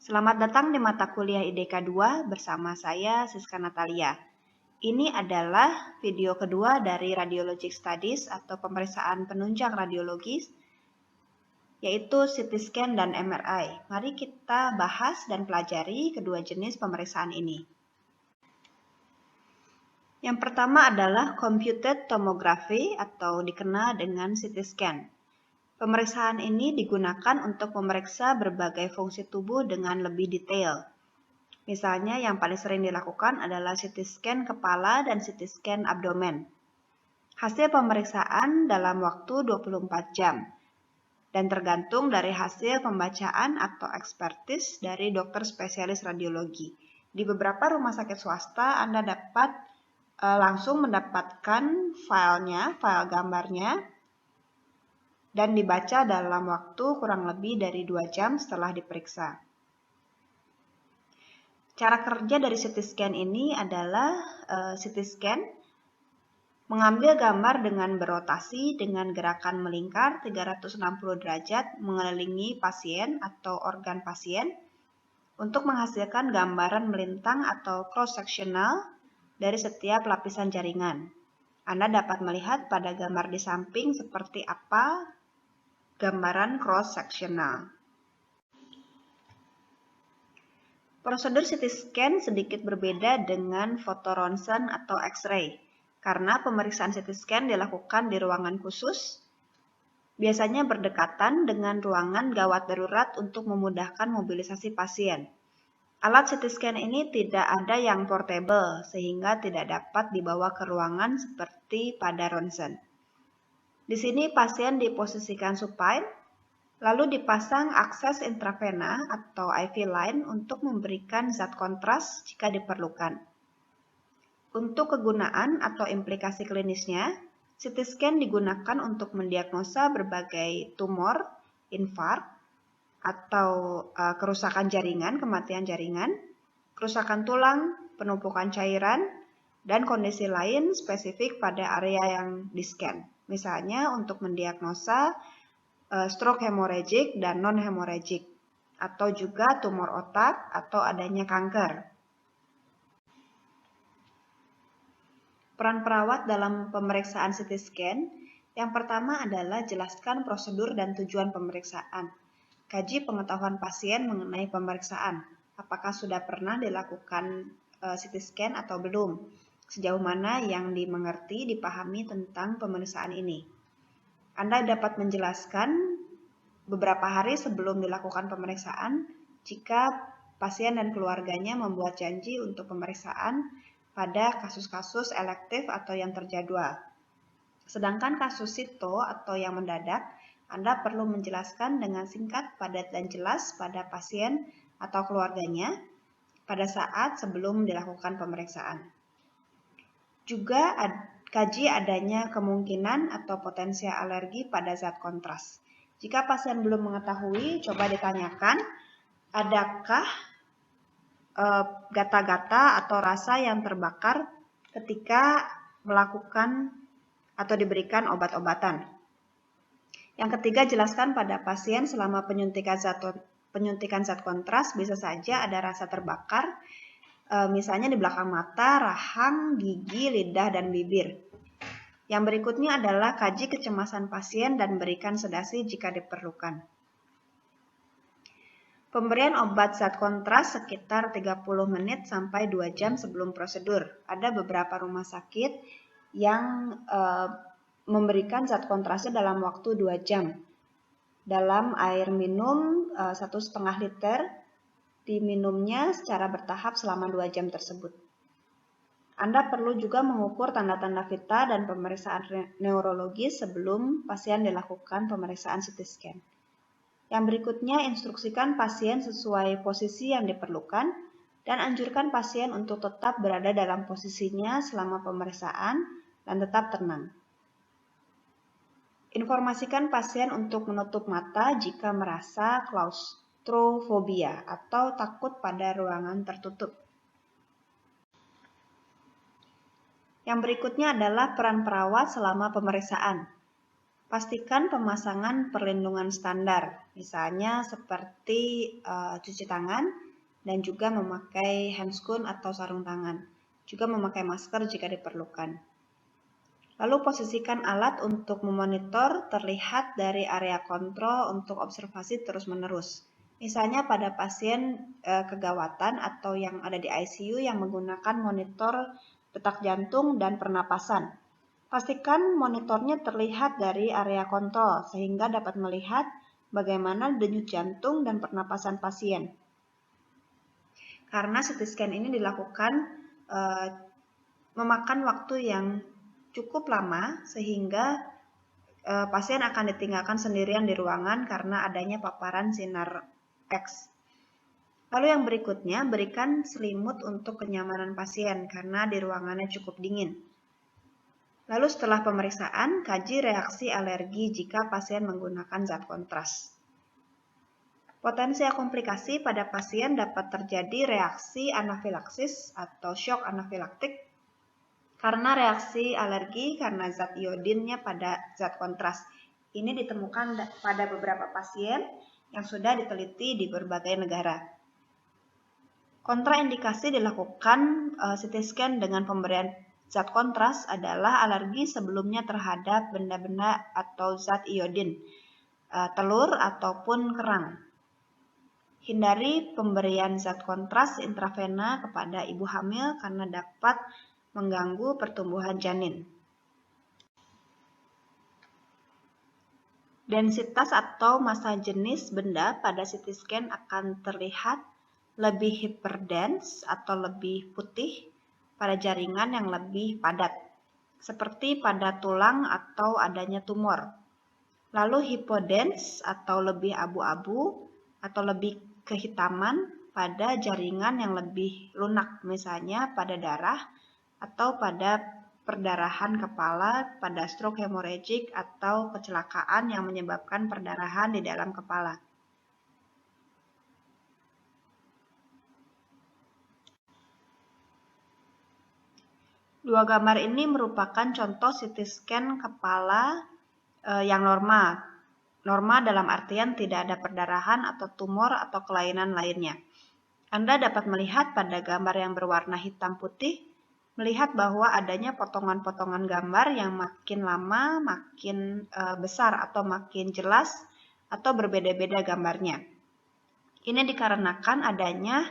Selamat datang di mata kuliah IDK 2 bersama saya, Siska Natalia. Ini adalah video kedua dari Radiologic Studies atau pemeriksaan penunjang radiologis, yaitu CT scan dan MRI. Mari kita bahas dan pelajari kedua jenis pemeriksaan ini. Yang pertama adalah computed tomography atau dikenal dengan CT scan. Pemeriksaan ini digunakan untuk memeriksa berbagai fungsi tubuh dengan lebih detail. Misalnya yang paling sering dilakukan adalah CT scan kepala dan CT scan abdomen. Hasil pemeriksaan dalam waktu 24 jam dan tergantung dari hasil pembacaan atau ekspertis dari dokter spesialis radiologi. Di beberapa rumah sakit swasta Anda dapat langsung mendapatkan file gambarnya dan dibaca dalam waktu kurang lebih dari 2 jam setelah diperiksa. Cara kerja dari CT scan ini adalah CT scan mengambil gambar dengan berotasi dengan gerakan melingkar 360 derajat mengelilingi pasien atau organ pasien untuk menghasilkan gambaran melintang atau cross-sectional dari setiap lapisan jaringan. Anda dapat melihat pada gambar di samping seperti apa gambaran cross-sectional. Prosedur CT scan sedikit berbeda dengan foto ronsen atau X-ray, karena pemeriksaan CT scan dilakukan di ruangan khusus, biasanya berdekatan dengan ruangan gawat darurat untuk memudahkan mobilisasi pasien. Alat CT scan ini tidak ada yang portable, sehingga tidak dapat dibawa ke ruangan seperti pada ronsen. Di sini pasien diposisikan supine, lalu dipasang akses intravena atau IV line untuk memberikan zat kontras jika diperlukan. Untuk kegunaan atau implikasi klinisnya, CT scan digunakan untuk mendiagnosa berbagai tumor, infark, atau kerusakan jaringan, kematian jaringan, kerusakan tulang, penumpukan cairan, dan kondisi lain spesifik pada area yang di-scan. Misalnya untuk mendiagnosa stroke hemorrhagic dan non-hemorrhagic, atau juga tumor otak atau adanya kanker. Peran perawat dalam pemeriksaan CT scan, yang pertama adalah jelaskan prosedur dan tujuan pemeriksaan. Kaji pengetahuan pasien mengenai pemeriksaan. Apakah sudah pernah dilakukan CT scan atau belum? Sejauh mana yang dimengerti, dipahami tentang pemeriksaan ini. Anda dapat menjelaskan beberapa hari sebelum dilakukan pemeriksaan jika pasien dan keluarganya membuat janji untuk pemeriksaan pada kasus-kasus elektif atau yang terjadwal. Sedangkan kasus sito atau yang mendadak, Anda perlu menjelaskan dengan singkat, padat, dan jelas pada pasien atau keluarganya pada saat sebelum dilakukan pemeriksaan. Juga kaji adanya kemungkinan atau potensi alergi pada zat kontras. Jika pasien belum mengetahui, coba ditanyakan, adakah gata-gata atau rasa yang terbakar ketika melakukan atau diberikan obat-obatan. Yang ketiga, jelaskan pada pasien selama penyuntikan zat kontras bisa saja ada rasa terbakar, misalnya di belakang mata, rahang, gigi, lidah, dan bibir. Yang berikutnya adalah kaji kecemasan pasien dan berikan sedasi jika diperlukan. Pemberian obat zat kontras sekitar 30 menit sampai 2 jam sebelum prosedur. Ada beberapa rumah sakit yang memberikan zat kontrasnya dalam waktu 2 jam. Dalam air minum 1,5 liter, diminumnya secara bertahap selama 2 jam tersebut. Anda perlu juga mengukur tanda-tanda vital dan pemeriksaan neurologis sebelum pasien dilakukan pemeriksaan CT scan. Yang berikutnya, instruksikan pasien sesuai posisi yang diperlukan dan anjurkan pasien untuk tetap berada dalam posisinya selama pemeriksaan dan tetap tenang. Informasikan pasien untuk menutup mata jika merasa klaustrofobia atau takut pada ruangan tertutup. Yang berikutnya adalah peran perawat selama pemeriksaan. Pastikan pemasangan perlindungan standar, misalnya seperti cuci tangan dan juga memakai handscoon atau sarung tangan, juga memakai masker jika diperlukan. Lalu posisikan alat untuk memonitor terlihat dari area kontrol untuk observasi terus-menerus. Misalnya pada pasien kegawatan atau yang ada di ICU yang menggunakan monitor detak jantung dan pernapasan. Pastikan monitornya terlihat dari area kontrol sehingga dapat melihat bagaimana denyut jantung dan pernapasan pasien. Karena CT scan ini dilakukan memakan waktu yang cukup lama sehingga pasien akan ditinggalkan sendirian di ruangan karena adanya paparan sinar X. Lalu yang berikutnya, berikan selimut untuk kenyamanan pasien karena di ruangannya cukup dingin. Lalu setelah pemeriksaan, kaji reaksi alergi jika pasien menggunakan zat kontras. Potensi komplikasi pada pasien dapat terjadi reaksi anafilaksis atau shock anafilaktik karena reaksi alergi karena zat iodinnya pada zat kontras. Ini ditemukan pada beberapa pasien yang sudah diteliti di berbagai negara. Kontraindikasi dilakukan CT scan dengan pemberian zat kontras adalah alergi sebelumnya terhadap benda-benda atau zat iodin, telur ataupun kerang. Hindari pemberian zat kontras intravena kepada ibu hamil karena dapat mengganggu pertumbuhan janin. Densitas atau massa jenis benda pada CT scan akan terlihat lebih hyperdense atau lebih putih pada jaringan yang lebih padat, seperti pada tulang atau adanya tumor. Lalu hypodense atau lebih abu-abu atau lebih kehitaman pada jaringan yang lebih lunak, misalnya pada darah atau pada perdarahan kepala, pada stroke hemorrhagic atau kecelakaan yang menyebabkan perdarahan di dalam kepala. Dua gambar ini merupakan contoh CT scan kepala yang normal. Normal dalam artian tidak ada perdarahan atau tumor atau kelainan lainnya. Anda dapat melihat pada gambar yang berwarna hitam putih, melihat bahwa adanya potongan-potongan gambar yang makin lama makin besar atau makin jelas atau berbeda-beda gambarnya. Ini dikarenakan adanya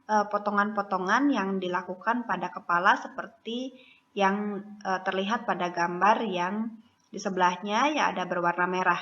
potongan-potongan yang dilakukan pada kepala seperti yang terlihat pada gambar yang di sebelahnya yang ada berwarna merah.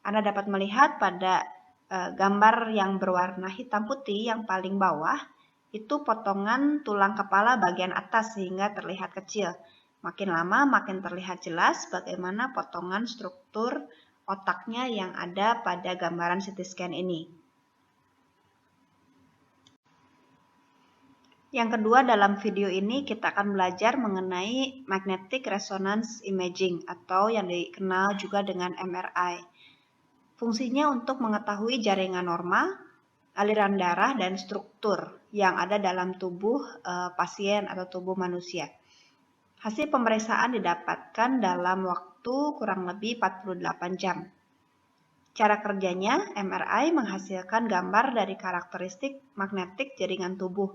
Anda dapat melihat pada gambar yang berwarna hitam putih yang paling bawah, itu potongan tulang kepala bagian atas sehingga terlihat kecil. Makin lama makin terlihat jelas bagaimana potongan struktur otaknya yang ada pada gambaran CT scan ini. Yang kedua, dalam video ini kita akan belajar mengenai magnetic resonance imaging atau yang dikenal juga dengan MRI. Fungsinya untuk mengetahui jaringan normal, aliran darah, dan struktur yang ada dalam tubuh pasien atau tubuh manusia. Hasil pemeriksaan didapatkan dalam waktu kurang lebih 48 jam. Cara kerjanya, MRI menghasilkan gambar dari karakteristik magnetik jaringan tubuh,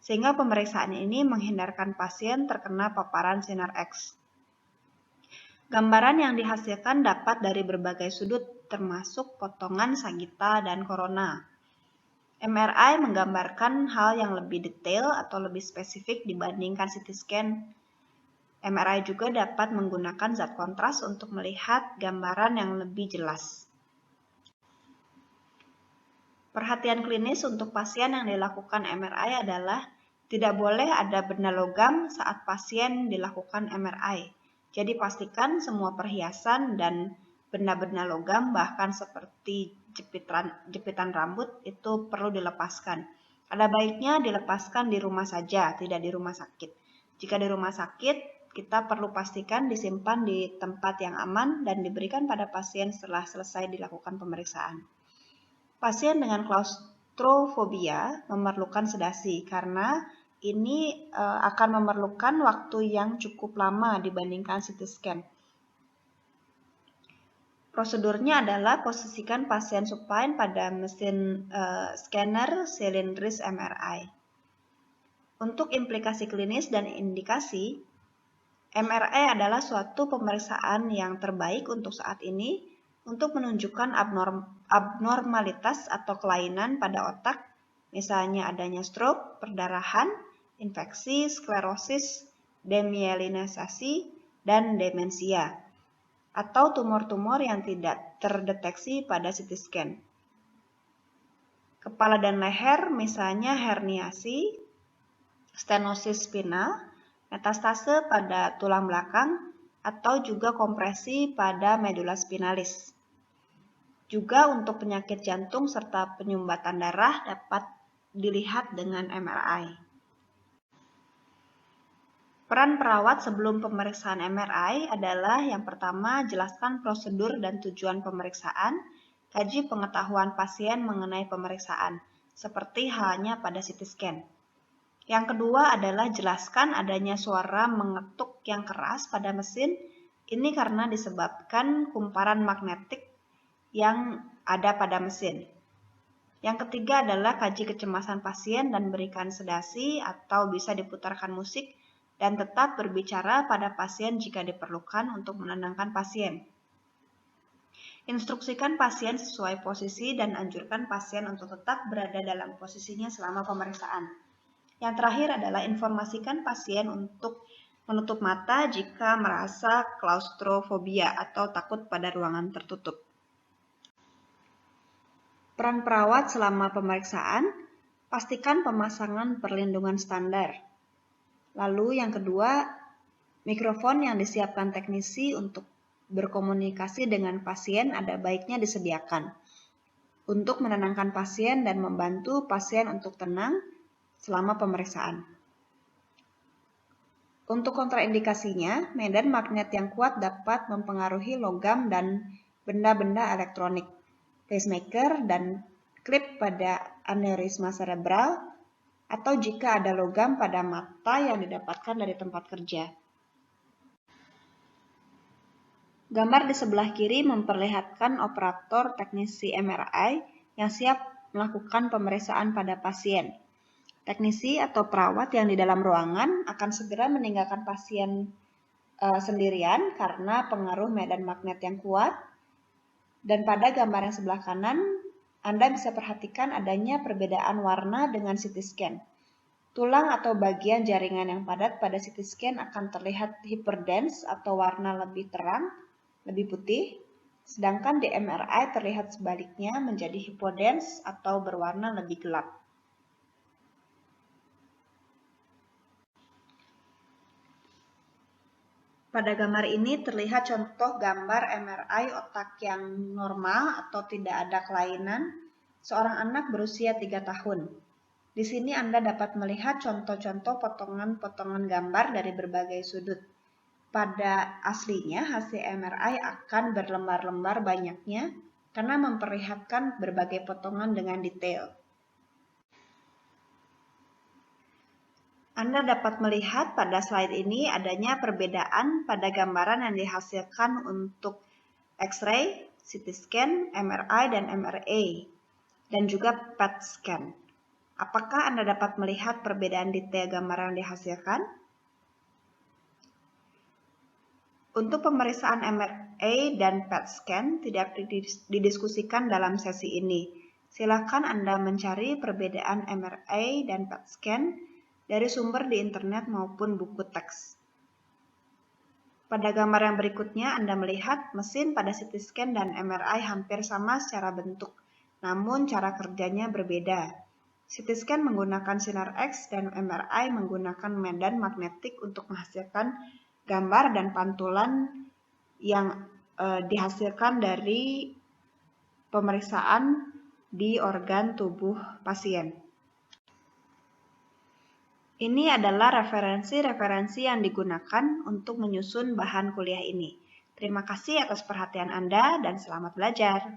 sehingga pemeriksaan ini menghindarkan pasien terkena paparan sinar X. Gambaran yang dihasilkan dapat dari berbagai sudut, termasuk potongan sagitta dan korona. MRI menggambarkan hal yang lebih detail atau lebih spesifik dibandingkan CT scan. MRI juga dapat menggunakan zat kontras untuk melihat gambaran yang lebih jelas. Perhatian klinis untuk pasien yang dilakukan MRI adalah tidak boleh ada benda logam saat pasien dilakukan MRI. Jadi pastikan semua perhiasan dan benda-benda logam bahkan seperti jepitan rambut itu perlu dilepaskan. Ada baiknya dilepaskan di rumah saja, tidak di rumah sakit. Jika di rumah sakit, kita perlu pastikan disimpan di tempat yang aman dan diberikan pada pasien setelah selesai dilakukan pemeriksaan. Pasien dengan klaustrofobia memerlukan sedasi karena ini akan memerlukan waktu yang cukup lama dibandingkan CT scan. Prosedurnya adalah posisikan pasien supine pada mesin scanner silindris MRI. Untuk implikasi klinis dan indikasi, MRI adalah suatu pemeriksaan yang terbaik untuk saat ini untuk menunjukkan abnormalitas atau kelainan pada otak, misalnya adanya stroke, perdarahan, infeksi, sklerosis, demyelinisasi, dan demensia, atau tumor-tumor yang tidak terdeteksi pada CT scan. Kepala dan leher, misalnya herniasi, stenosis spinal, metastase pada tulang belakang, atau juga kompresi pada medula spinalis. Juga untuk penyakit jantung serta penyumbatan darah dapat dilihat dengan MRI. Peran perawat sebelum pemeriksaan MRI adalah yang pertama, jelaskan prosedur dan tujuan pemeriksaan, kaji pengetahuan pasien mengenai pemeriksaan, seperti halnya pada CT scan. Yang kedua adalah jelaskan adanya suara mengetuk yang keras pada mesin, ini karena disebabkan kumparan magnetik yang ada pada mesin. Yang ketiga adalah kaji kecemasan pasien dan berikan sedasi atau bisa diputarkan musik, dan tetap berbicara pada pasien jika diperlukan untuk menenangkan pasien. Instruksikan pasien sesuai posisi dan anjurkan pasien untuk tetap berada dalam posisinya selama pemeriksaan. Yang terakhir adalah informasikan pasien untuk menutup mata jika merasa klaustrofobia atau takut pada ruangan tertutup. Peran perawat selama pemeriksaan, pastikan pemasangan perlindungan standar. Lalu yang kedua, mikrofon yang disiapkan teknisi untuk berkomunikasi dengan pasien ada baiknya disediakan untuk menenangkan pasien dan membantu pasien untuk tenang selama pemeriksaan. Untuk kontraindikasinya, medan magnet yang kuat dapat mempengaruhi logam dan benda-benda elektronik, pacemaker dan klip pada aneurisma cerebral, atau jika ada logam pada mata yang didapatkan dari tempat kerja. Gambar di sebelah kiri memperlihatkan operator teknisi MRI yang siap melakukan pemeriksaan pada pasien. Teknisi atau perawat yang di dalam ruangan akan segera meninggalkan pasien sendirian karena pengaruh medan magnet yang kuat. Dan pada gambar yang sebelah kanan, Anda bisa perhatikan adanya perbedaan warna dengan CT scan. Tulang atau bagian jaringan yang padat pada CT scan akan terlihat hyperdense atau warna lebih terang, lebih putih, sedangkan di MRI terlihat sebaliknya menjadi hypodense atau berwarna lebih gelap. Pada gambar ini terlihat contoh gambar MRI otak yang normal atau tidak ada kelainan seorang anak berusia 3 tahun. Di sini Anda dapat melihat contoh-contoh potongan-potongan gambar dari berbagai sudut. Pada aslinya hasil MRI akan berlembar-lembar banyaknya karena memperlihatkan berbagai potongan dengan detail. Anda dapat melihat pada slide ini adanya perbedaan pada gambaran yang dihasilkan untuk X-ray, CT scan, MRI, dan MRA, dan juga PET scan. Apakah Anda dapat melihat perbedaan detail gambaran yang dihasilkan? Untuk pemeriksaan MRA dan PET scan tidak didiskusikan dalam sesi ini. Silakan Anda mencari perbedaan MRA dan PET scan dari sumber di internet maupun buku teks. Pada gambar yang berikutnya, Anda melihat mesin pada CT scan dan MRI hampir sama secara bentuk, namun cara kerjanya berbeda. CT scan menggunakan sinar X dan MRI menggunakan medan magnetik untuk menghasilkan gambar dan pantulan yang dihasilkan dari pemeriksaan di organ tubuh pasien. Ini adalah referensi-referensi yang digunakan untuk menyusun bahan kuliah ini. Terima kasih atas perhatian Anda dan selamat belajar.